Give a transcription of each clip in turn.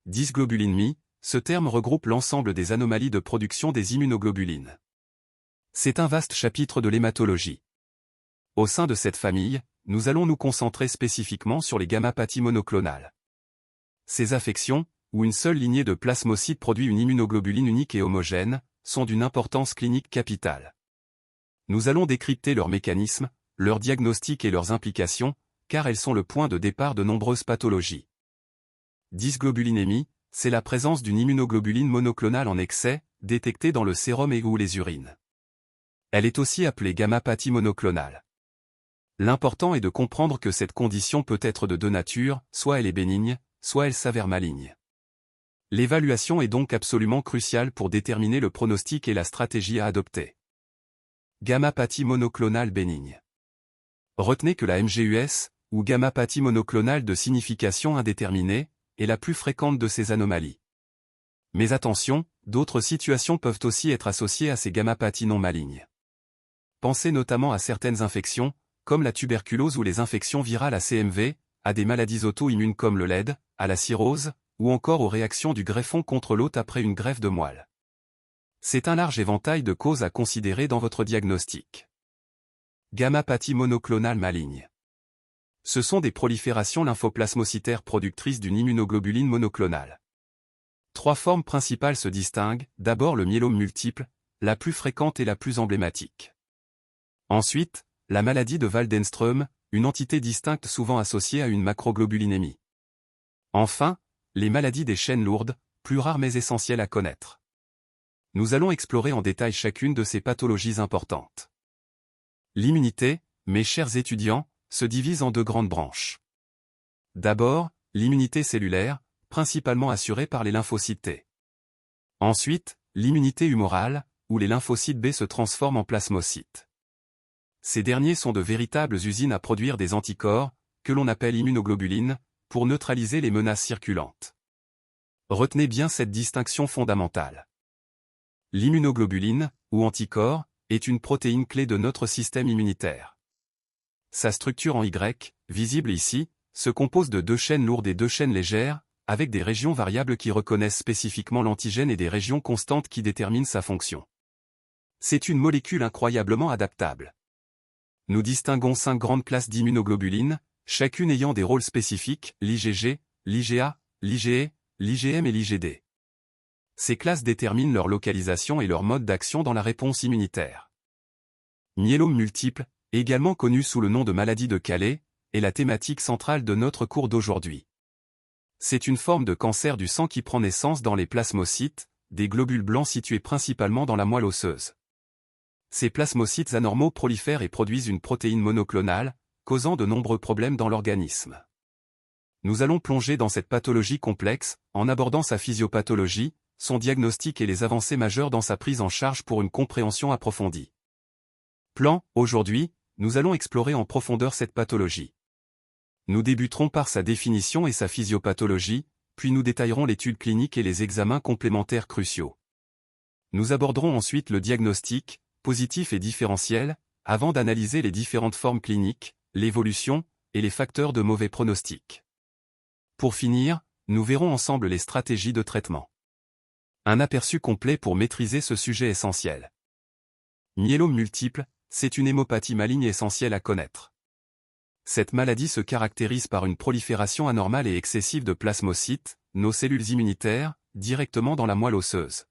Dysglobulinémie, ce terme regroupe l'ensemble des anomalies de production des immunoglobulines. C'est un vaste chapitre de l'hématologie. Au sein de cette famille, nous allons nous concentrer spécifiquement sur les gammapathies monoclonales. Ces affections, où une seule lignée de plasmocytes produit une immunoglobuline unique et homogène, sont d'une importance clinique capitale. Nous allons décrypter leurs mécanismes, leurs diagnostics et leurs implications, car elles sont le point de départ de nombreuses pathologies. Dysglobulinémie, c'est la présence d'une immunoglobuline monoclonale en excès, détectée dans le sérum et ou les urines. Elle est aussi appelée gammapathie monoclonale. L'important est de comprendre que cette condition peut être de deux natures, soit elle est bénigne, soit elle s'avère maligne. L'évaluation est donc absolument cruciale pour déterminer le pronostic et la stratégie à adopter. Gammapathie monoclonale bénigne. Retenez que la MGUS, ou gammapathie monoclonale de signification indéterminée, est la plus fréquente de ces anomalies. Mais attention, d'autres situations peuvent aussi être associées à ces gammapathies non malignes. Pensez notamment à certaines infections, comme la tuberculose ou les infections virales à CMV, à des maladies auto-immunes comme le LED, à la cirrhose, ou encore aux réactions du greffon contre l'hôte après une greffe de moelle. C'est un large éventail de causes à considérer dans votre diagnostic. Gammapathie monoclonale maligne. Ce sont des proliférations lymphoplasmocytaires productrices d'une immunoglobuline monoclonale. Trois formes principales se distinguent, d'abord le myélome multiple, la plus fréquente et la plus emblématique. Ensuite, la maladie de Waldenström, une entité distincte souvent associée à une macroglobulinémie. Enfin, les maladies des chaînes lourdes, plus rares mais essentielles à connaître. Nous allons explorer en détail chacune de ces pathologies importantes. L'immunité, mes chers étudiants, se divise en deux grandes branches. D'abord, l'immunité cellulaire, principalement assurée par les lymphocytes T. Ensuite, l'immunité humorale, où les lymphocytes B se transforment en plasmocytes. Ces derniers sont de véritables usines à produire des anticorps, que l'on appelle immunoglobulines, pour neutraliser les menaces circulantes. Retenez bien cette distinction fondamentale. L'immunoglobuline, ou anticorps, est une protéine clé de notre système immunitaire. Sa structure en Y, visible ici, se compose de deux chaînes lourdes et deux chaînes légères, avec des régions variables qui reconnaissent spécifiquement l'antigène et des régions constantes qui déterminent sa fonction. C'est une molécule incroyablement adaptable. Nous distinguons 5 grandes classes d'immunoglobulines, chacune ayant des rôles spécifiques, l'IgG, l'IgA, l'IgE, l'IgM et l'IgD. Ces classes déterminent leur localisation et leur mode d'action dans la réponse immunitaire. Myélome multiple, également connu sous le nom de maladie de Calais, est la thématique centrale de notre cours d'aujourd'hui. C'est une forme de cancer du sang qui prend naissance dans les plasmocytes, des globules blancs situés principalement dans la moelle osseuse. Ces plasmocytes anormaux prolifèrent et produisent une protéine monoclonale, causant de nombreux problèmes dans l'organisme. Nous allons plonger dans cette pathologie complexe, en abordant sa physiopathologie, son diagnostic et les avancées majeures dans sa prise en charge pour une compréhension approfondie. Plan, aujourd'hui, nous allons explorer en profondeur cette pathologie. Nous débuterons par sa définition et sa physiopathologie, puis nous détaillerons l'étude clinique et les examens complémentaires cruciaux. Nous aborderons ensuite le diagnostic, positif et différentiel, avant d'analyser les différentes formes cliniques, l'évolution, et les facteurs de mauvais pronostic. Pour finir, nous verrons ensemble les stratégies de traitement. Un aperçu complet pour maîtriser ce sujet essentiel. Myélome multiple, c'est une hémopathie maligne essentielle à connaître. Cette maladie se caractérise par une prolifération anormale et excessive de plasmocytes, nos cellules immunitaires, directement dans la moelle osseuse.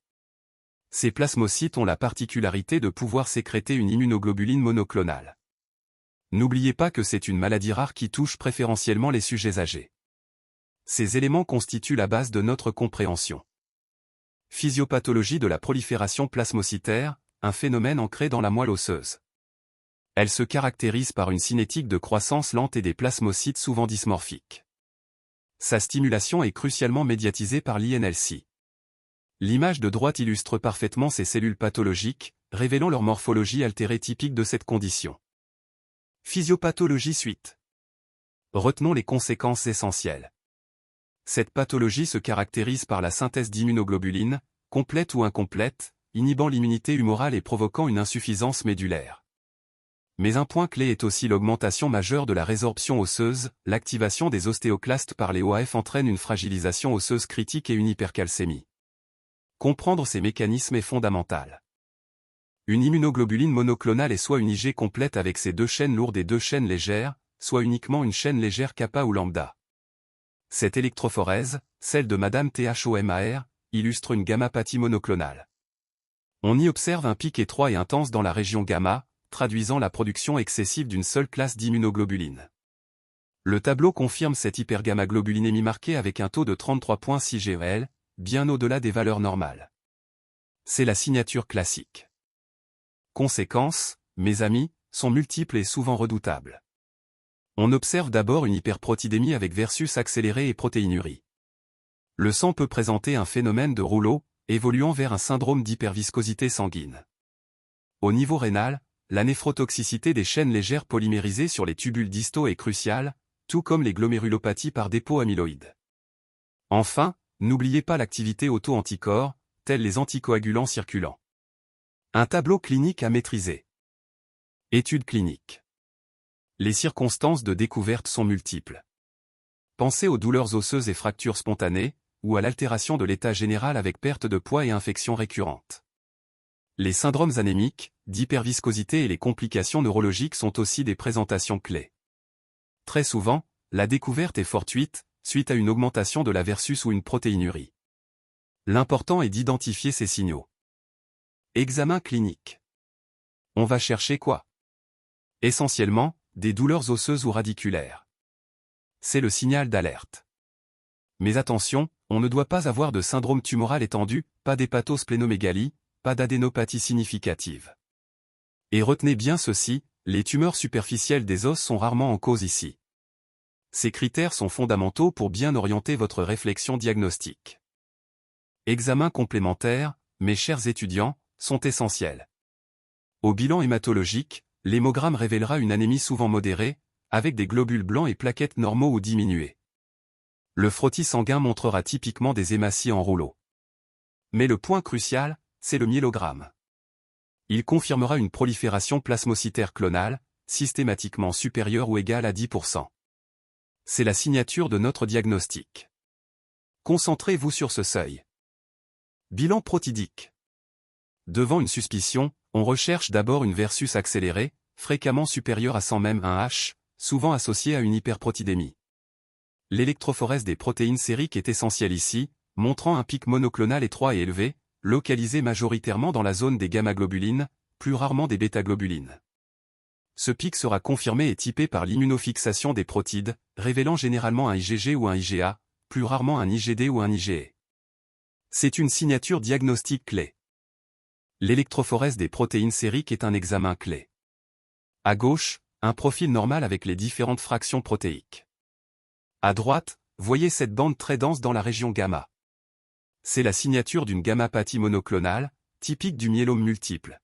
Ces plasmocytes ont la particularité de pouvoir sécréter une immunoglobuline monoclonale. N'oubliez pas que c'est une maladie rare qui touche préférentiellement les sujets âgés. Ces éléments constituent la base de notre compréhension. Physiopathologie de la prolifération plasmocytaire, un phénomène ancré dans la moelle osseuse. Elle se caractérise par une cinétique de croissance lente et des plasmocytes souvent dysmorphiques. Sa stimulation est crucialement médiatisée par l'INLC. L'image de droite illustre parfaitement ces cellules pathologiques, révélant leur morphologie altérée typique de cette condition. Physiopathologie suite. Retenons les conséquences essentielles. Cette pathologie se caractérise par la synthèse d'immunoglobulines, complète ou incomplète, inhibant l'immunité humorale et provoquant une insuffisance médulaire. Mais un point clé est aussi l'augmentation majeure de la résorption osseuse. L'activation des ostéoclastes par les OAF entraîne une fragilisation osseuse critique et une hypercalcémie. Comprendre ces mécanismes est fondamental. Une immunoglobuline monoclonale est soit une IG complète avec ses 2 chaînes lourdes et 2 chaînes légères, soit uniquement une chaîne légère kappa ou lambda. Cette électrophorèse, celle de Madame THOMAR, illustre une gammapathie monoclonale. On y observe un pic étroit et intense dans la région gamma, traduisant la production excessive d'une seule classe d'immunoglobulines. Le tableau confirme cette hypergammaglobulinémie marquée avec un taux de 33,6 GEL, bien au-delà des valeurs normales. C'est la signature classique. Conséquences, mes amis, sont multiples et souvent redoutables. On observe d'abord une hyperprotidémie avec versus accélérée et protéinurie. Le sang peut présenter un phénomène de rouleau, évoluant vers un syndrome d'hyperviscosité sanguine. Au niveau rénal, la néphrotoxicité des chaînes légères polymérisées sur les tubules distaux est cruciale, tout comme les glomérulopathies par dépôt amyloïde. Enfin, n'oubliez pas l'activité auto-anticorps, tels les anticoagulants circulants. Un tableau clinique à maîtriser. Études cliniques. Les circonstances de découverte sont multiples. Pensez aux douleurs osseuses et fractures spontanées, ou à l'altération de l'état général avec perte de poids et infections récurrentes. Les syndromes anémiques, d'hyperviscosité et les complications neurologiques sont aussi des présentations clés. Très souvent, la découverte est fortuite, suite à une augmentation de la versus ou une protéinurie. L'important est d'identifier ces signaux. Examen clinique. On va chercher quoi? Essentiellement, des douleurs osseuses ou radiculaires. C'est le signal d'alerte. Mais attention, on ne doit pas avoir de syndrome tumoral étendu, pas d'hépatosplénomégalie, pas d'adénopathie significative. Et retenez bien ceci, les tumeurs superficielles des os sont rarement en cause ici. Ces critères sont fondamentaux pour bien orienter votre réflexion diagnostique. Examens complémentaires, mes chers étudiants, sont essentiels. Au bilan hématologique, l'hémogramme révélera une anémie souvent modérée, avec des globules blancs et plaquettes normaux ou diminués. Le frottis sanguin montrera typiquement des hématies en rouleau. Mais le point crucial, c'est le myélogramme. Il confirmera une prolifération plasmocytaire clonale, systématiquement supérieure ou égale à 10%. C'est la signature de notre diagnostic. Concentrez-vous sur ce seuil. Bilan protidique. Devant une suspicion, on recherche d'abord une versus accélérée, fréquemment supérieure à 100 même 1 H, souvent associée à une hyperprotidémie. L'électrophorèse des protéines sériques est essentielle ici, montrant un pic monoclonal étroit et élevé, localisé majoritairement dans la zone des gamma-globulines, plus rarement des bêta-globulines. Ce pic sera confirmé et typé par l'immunofixation des protides, révélant généralement un IgG ou un IgA, plus rarement un IgD ou un IgE. C'est une signature diagnostique clé. L'électrophorèse des protéines sériques est un examen clé. À gauche, un profil normal avec les différentes fractions protéiques. À droite, voyez cette bande très dense dans la région gamma. C'est la signature d'une gammapathie monoclonale, typique du myélome multiple.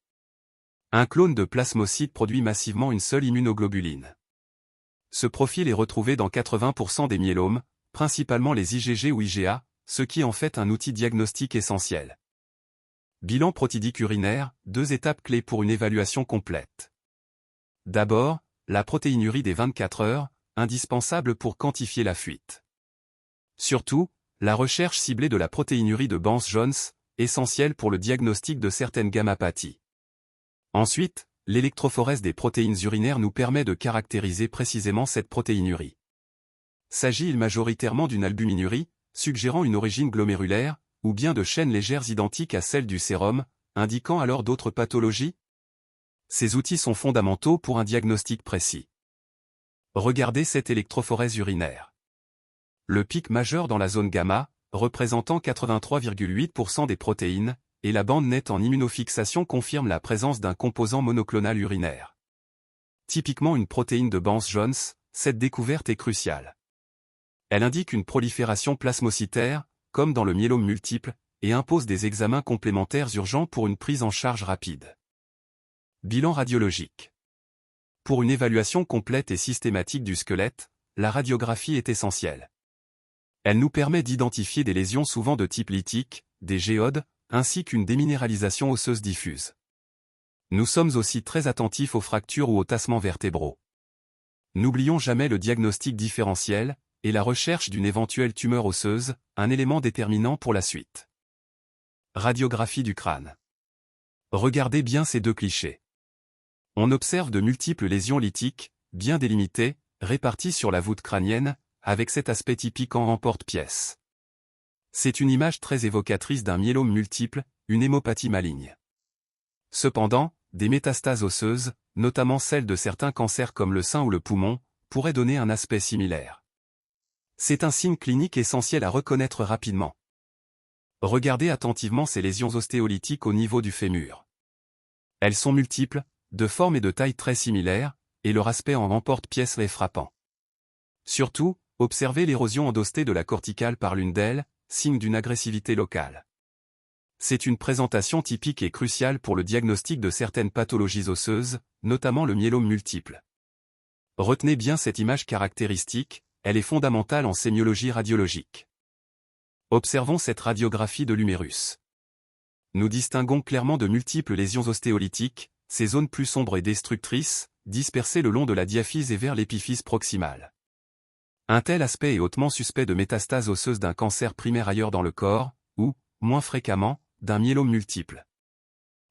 Un clone de plasmocyte produit massivement une seule immunoglobuline. Ce profil est retrouvé dans 80% des myélomes, principalement les IgG ou IgA, ce qui en fait un outil diagnostique essentiel. Bilan protidique urinaire, 2 étapes clés pour une évaluation complète. D'abord, la protéinurie des 24 heures, indispensable pour quantifier la fuite. Surtout, la recherche ciblée de la protéinurie de Banks-Jones, essentielle pour le diagnostic de certaines gammapathies. Ensuite, l'électrophorèse des protéines urinaires nous permet de caractériser précisément cette protéinurie. S'agit-il majoritairement d'une albuminurie, suggérant une origine glomérulaire, ou bien de chaînes légères identiques à celles du sérum, indiquant alors d'autres pathologies? Ces outils sont fondamentaux pour un diagnostic précis. Regardez cette électrophorèse urinaire. Le pic majeur dans la zone gamma, représentant 83,8% des protéines, et la bande nette en immunofixation confirme la présence d'un composant monoclonal urinaire. Typiquement une protéine de Banks-Jones, cette découverte est cruciale. Elle indique une prolifération plasmocytaire, comme dans le myélome multiple, et impose des examens complémentaires urgents pour une prise en charge rapide. Bilan radiologique. Pour une évaluation complète et systématique du squelette, la radiographie est essentielle. Elle nous permet d'identifier des lésions souvent de type lytique, des géodes, ainsi qu'une déminéralisation osseuse diffuse. Nous sommes aussi très attentifs aux fractures ou aux tassements vertébraux. N'oublions jamais le diagnostic différentiel et la recherche d'une éventuelle tumeur osseuse, un élément déterminant pour la suite. Radiographie du crâne. Regardez bien ces deux clichés. On observe de multiples lésions lithiques, bien délimitées, réparties sur la voûte crânienne, avec cet aspect typique en emporte-pièce. C'est une image très évocatrice d'un myélome multiple, une hémopathie maligne. Cependant, des métastases osseuses, notamment celles de certains cancers comme le sein ou le poumon, pourraient donner un aspect similaire. C'est un signe clinique essentiel à reconnaître rapidement. Regardez attentivement ces lésions ostéolithiques au niveau du fémur. Elles sont multiples, de forme et de taille très similaires, et leur aspect en emporte-pièce est frappant. Surtout, observez l'érosion endostée de la corticale par l'une d'elles, signe d'une agressivité locale. C'est une présentation typique et cruciale pour le diagnostic de certaines pathologies osseuses, notamment le myélome multiple. Retenez bien cette image caractéristique, elle est fondamentale en sémiologie radiologique. Observons cette radiographie de l'humérus. Nous distinguons clairement de multiples lésions ostéolithiques, ces zones plus sombres et destructrices, dispersées le long de la diaphyse et vers l'épiphyse proximale. Un tel aspect est hautement suspect de métastase osseuse d'un cancer primaire ailleurs dans le corps, ou, moins fréquemment, d'un myélome multiple.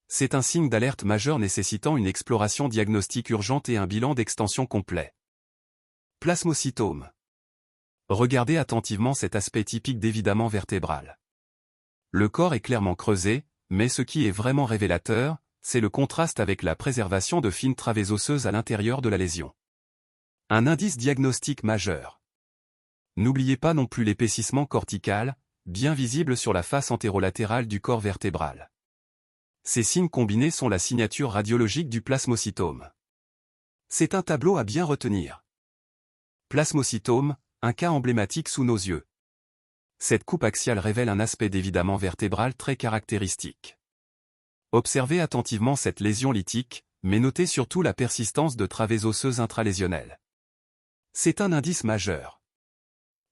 C'est un signe d'alerte majeur nécessitant une exploration diagnostique urgente et un bilan d'extension complet. Plasmocytome. Regardez attentivement cet aspect typique d'évidemment vertébral. Le corps est clairement creusé, mais ce qui est vraiment révélateur, c'est le contraste avec la préservation de fines travées osseuses à l'intérieur de la lésion. Un indice diagnostique majeur. N'oubliez pas non plus l'épaississement cortical, bien visible sur la face antérolatérale du corps vertébral. Ces signes combinés sont la signature radiologique du plasmocytome. C'est un tableau à bien retenir. Plasmocytome, un cas emblématique sous nos yeux. Cette coupe axiale révèle un aspect d'évidemment vertébral très caractéristique. Observez attentivement cette lésion lithique, mais notez surtout la persistance de travées osseuses intralésionnelles. C'est un indice majeur.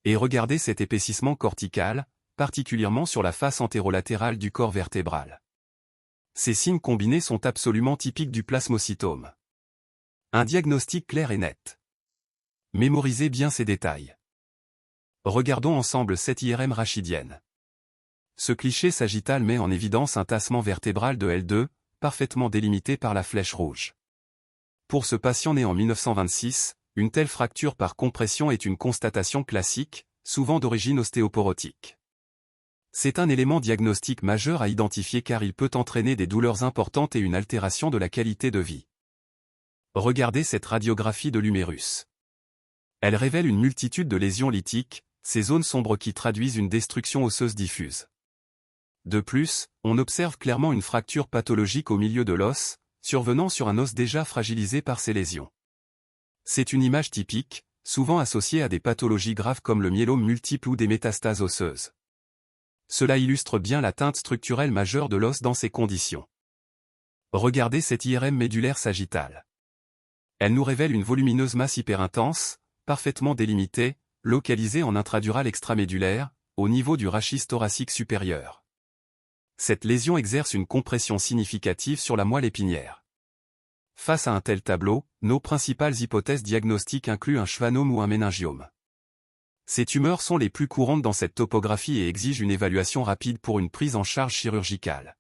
Et regardez cet épaississement cortical, particulièrement sur la face antérolatérale du corps vertébral. Ces signes combinés sont absolument typiques du plasmocytome. Un diagnostic clair et net. Mémorisez bien ces détails. Regardons ensemble cette IRM rachidienne. Ce cliché sagittal met en évidence un tassement vertébral de L2, parfaitement délimité par la flèche rouge. Pour ce patient né en 1926, une telle fracture par compression est une constatation classique, souvent d'origine ostéoporotique. C'est un élément diagnostique majeur à identifier car il peut entraîner des douleurs importantes et une altération de la qualité de vie. Regardez cette radiographie de l'humérus. Elle révèle une multitude de lésions lithiques, ces zones sombres qui traduisent une destruction osseuse diffuse. De plus, on observe clairement une fracture pathologique au milieu de l'os, survenant sur un os déjà fragilisé par ces lésions. C'est une image typique, souvent associée à des pathologies graves comme le myélome multiple ou des métastases osseuses. Cela illustre bien l'atteinte structurelle majeure de l'os dans ces conditions. Regardez cette IRM médulaire sagittale. Elle nous révèle une volumineuse masse hyperintense, parfaitement délimitée, localisée en intradural extramédulaire, au niveau du rachis thoracique supérieur. Cette lésion exerce une compression significative sur la moelle épinière. Face à un tel tableau, nos principales hypothèses diagnostiques incluent un schwannome ou un méningiome. Ces tumeurs sont les plus courantes dans cette topographie et exigent une évaluation rapide pour une prise en charge chirurgicale.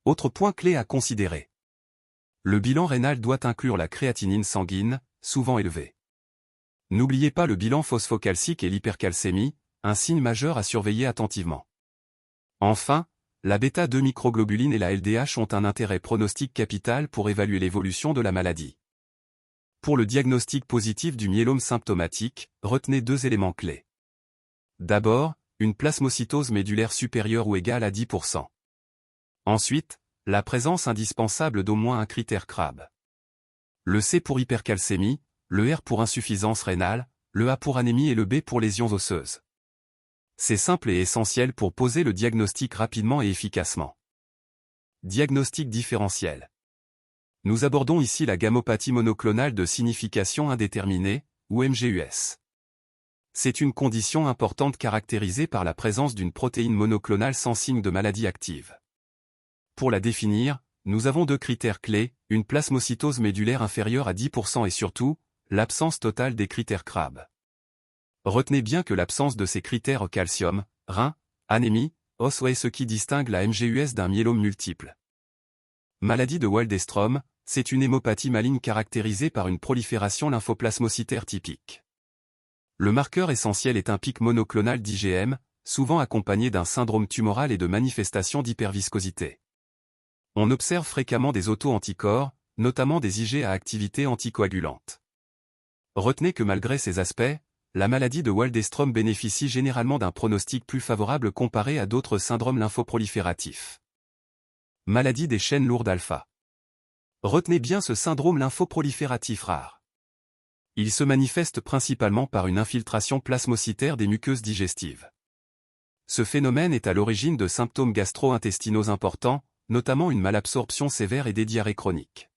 Autre point clé à considérer. Le bilan rénal doit inclure la créatinine sanguine, souvent élevée. N'oubliez pas le bilan phosphocalcique et l'hypercalcémie, un signe majeur à surveiller attentivement. Enfin, la bêta-2 microglobuline et la LDH ont un intérêt pronostic capital pour évaluer l'évolution de la maladie. Pour le diagnostic positif du myélome symptomatique, retenez deux éléments clés. D'abord, une plasmocytose médulaire supérieure ou égale à 10%. Ensuite, la présence indispensable d'au moins un critère CRAB. Le C pour hypercalcémie, le R pour insuffisance rénale, le A pour anémie et le B pour lésions osseuses. C'est simple et essentiel pour poser le diagnostic rapidement et efficacement. Diagnostic différentiel. Nous abordons ici la gammopathie monoclonale de signification indéterminée, ou MGUS. C'est une condition importante caractérisée par la présence d'une protéine monoclonale sans signe de maladie active. Pour la définir, nous avons deux critères clés, une plasmocytose médulaire inférieure à 10% et surtout, l'absence totale des critères CRAB. Retenez bien que l'absence de ces critères calcium, rein, anémie, os est ce qui distingue la MGUS d'un myélome multiple. Maladie de Waldenstrom, c'est une hémopathie maligne caractérisée par une prolifération lymphoplasmocytaire typique. Le marqueur essentiel est un pic monoclonal d'IgM, souvent accompagné d'un syndrome tumoral et de manifestations d'hyperviscosité. On observe fréquemment des auto-anticorps, notamment des Ig à activité anticoagulante. Retenez que malgré ces aspects, la maladie de Waldenstrom bénéficie généralement d'un pronostic plus favorable comparé à d'autres syndromes lymphoprolifératifs. Maladie des chaînes lourdes alpha. Retenez bien ce syndrome lymphoprolifératif rare. Il se manifeste principalement par une infiltration plasmocytaire des muqueuses digestives. Ce phénomène est à l'origine de symptômes gastro-intestinaux importants, notamment une malabsorption sévère et des diarrhées chroniques.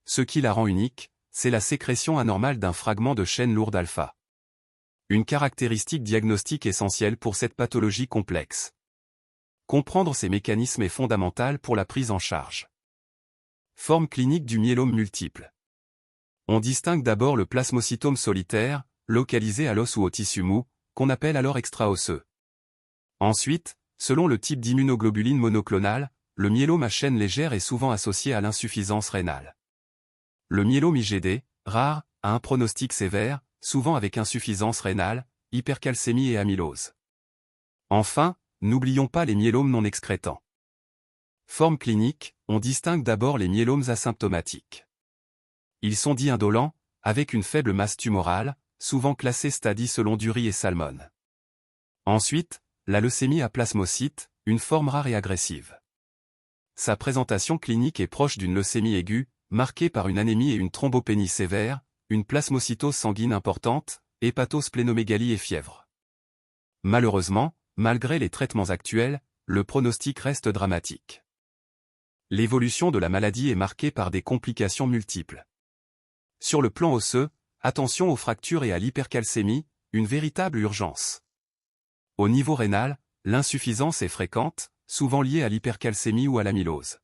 Ce qui la rend unique, c'est la sécrétion anormale d'un fragment de chaîne lourde alpha. Une caractéristique diagnostique essentielle pour cette pathologie complexe. Comprendre ces mécanismes est fondamental pour la prise en charge. Forme clinique du myélome multiple. On distingue d'abord le plasmocytome solitaire, localisé à l'os ou au tissu mou, qu'on appelle alors extraosseux. Ensuite, selon le type d'immunoglobuline monoclonale, le myélome à chaîne légère est souvent associé à l'insuffisance rénale. Le myélome IgD, rare, a un pronostic sévère, souvent avec insuffisance rénale, hypercalcémie et amylose. Enfin, n'oublions pas les myélomes non excrétants. Forme clinique, on distingue d'abord les myélomes asymptomatiques. Ils sont dits indolents, avec une faible masse tumorale, souvent classés stadie selon Dury et Salmon. Ensuite, la leucémie à plasmocytes, une forme rare et agressive. Sa présentation clinique est proche d'une leucémie aiguë, marquée par une anémie et une thrombopénie sévère, une plasmocytose sanguine importante, hépatosplénomégalie et fièvre. Malheureusement, malgré les traitements actuels, le pronostic reste dramatique. L'évolution de la maladie est marquée par des complications multiples. Sur le plan osseux, attention aux fractures et à l'hypercalcémie, une véritable urgence. Au niveau rénal, l'insuffisance est fréquente, souvent liée à l'hypercalcémie ou à l'amylose.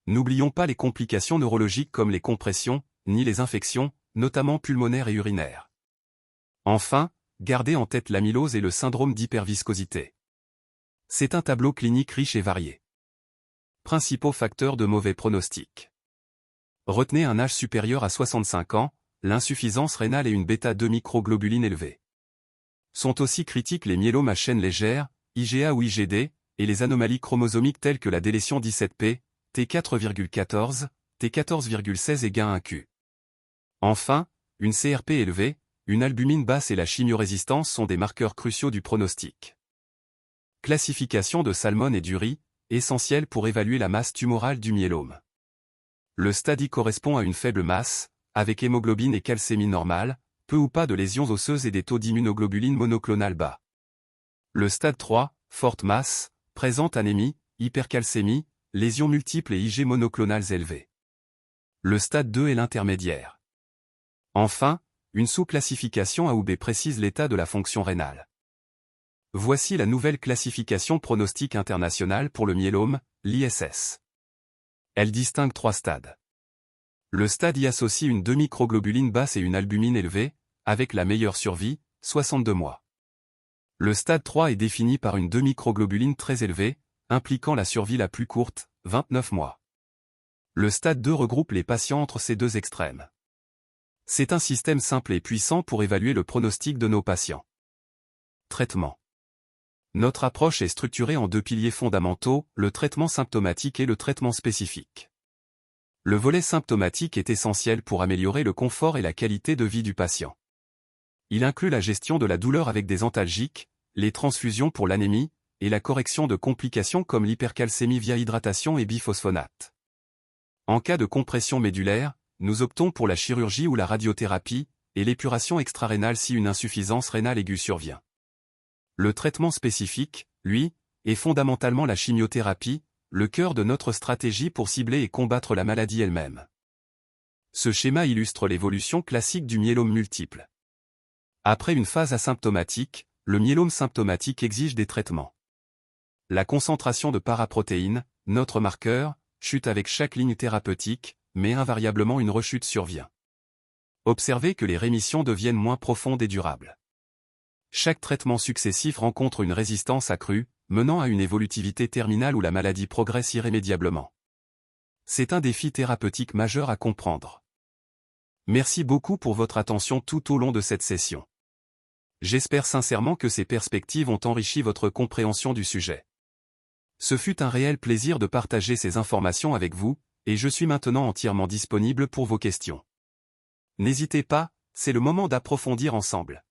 N'oublions pas les complications neurologiques comme les compressions, ni les infections, notamment pulmonaires et urinaires. Enfin, gardez en tête l'amylose et le syndrome d'hyperviscosité. C'est un tableau clinique riche et varié. Principaux facteurs de mauvais pronostic. Retenez un âge supérieur à 65 ans, l'insuffisance rénale et une bêta-2 microglobuline élevée. Sont aussi critiques les myélomes à chaîne légère, IgA ou IgD, et les anomalies chromosomiques telles que la délétion 17p, T4,14, T14,16 et gain 1Q. Enfin, une CRP élevée, une albumine basse et la chimiorésistance sont des marqueurs cruciaux du pronostic. Classification de Salmon et Dury, essentielle pour évaluer la masse tumorale du myélome. Le stade correspond à une faible masse, avec hémoglobine et calcémie normale, peu ou pas de lésions osseuses et des taux d'immunoglobuline monoclonale bas. Le stade 3, forte masse, présente anémie, hypercalcémie, lésions multiples et Ig monoclonales élevées. Le stade 2 est l'intermédiaire. Enfin, une sous-classification A ou B précise l'état de la fonction rénale. Voici la nouvelle classification pronostique internationale pour le myélome, l'ISS. Elle distingue 3 stades. Le stade y associe une demi-microglobuline basse et une albumine élevée, avec la meilleure survie, 62 mois. Le stade 3 est défini par une demi-microglobuline très élevée, impliquant la survie la plus courte, 29 mois. Le stade 2 regroupe les patients entre ces deux extrêmes. C'est un système simple et puissant pour évaluer le pronostic de nos patients. Traitement. Notre approche est structurée en 2 piliers fondamentaux, le traitement symptomatique et le traitement spécifique. Le volet symptomatique est essentiel pour améliorer le confort et la qualité de vie du patient. Il inclut la gestion de la douleur avec des antalgiques, les transfusions pour l'anémie, et la correction de complications comme l'hypercalcémie via hydratation et biphosphonate. En cas de compression médulaire, nous optons pour la chirurgie ou la radiothérapie, et l'épuration extrarénale si une insuffisance rénale aiguë survient. Le traitement spécifique, lui, est fondamentalement la chimiothérapie, le cœur de notre stratégie pour cibler et combattre la maladie elle-même. Ce schéma illustre l'évolution classique du myélome multiple. Après une phase asymptomatique, le myélome symptomatique exige des traitements. La concentration de paraprotéines, notre marqueur, chute avec chaque ligne thérapeutique, mais invariablement une rechute survient. Observez que les rémissions deviennent moins profondes et durables. Chaque traitement successif rencontre une résistance accrue, menant à une évolutivité terminale où la maladie progresse irrémédiablement. C'est un défi thérapeutique majeur à comprendre. Merci beaucoup pour votre attention tout au long de cette session. J'espère sincèrement que ces perspectives ont enrichi votre compréhension du sujet. Ce fut un réel plaisir de partager ces informations avec vous, et je suis maintenant entièrement disponible pour vos questions. N'hésitez pas, c'est le moment d'approfondir ensemble.